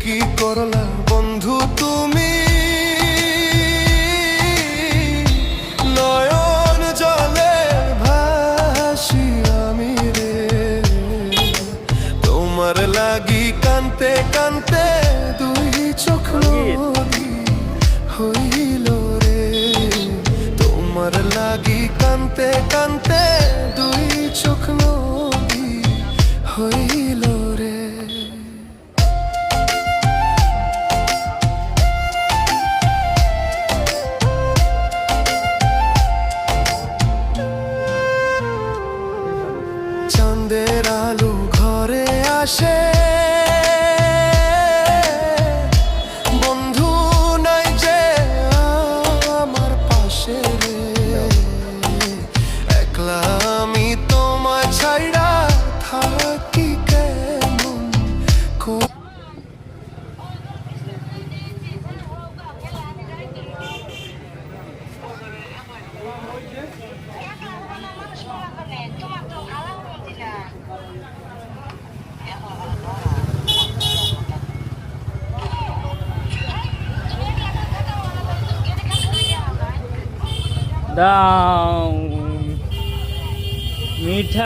কি করলা বন্ধু তুমি, নয়ন জলে ভাসি আমি রে। তোমার লাগি কানতে কানতে দুই চোখ নদী হইল রে। তোমার লাগি কানতে কানতে দুই চোখ নদী হইল রে। চাঁদের আলো ঘরে আসে, বন্ধু নাই যে আমার পাশে রে। একলা আমি তোমায় ছাইড়া থাকি কেমন করে। দাও মিঠা।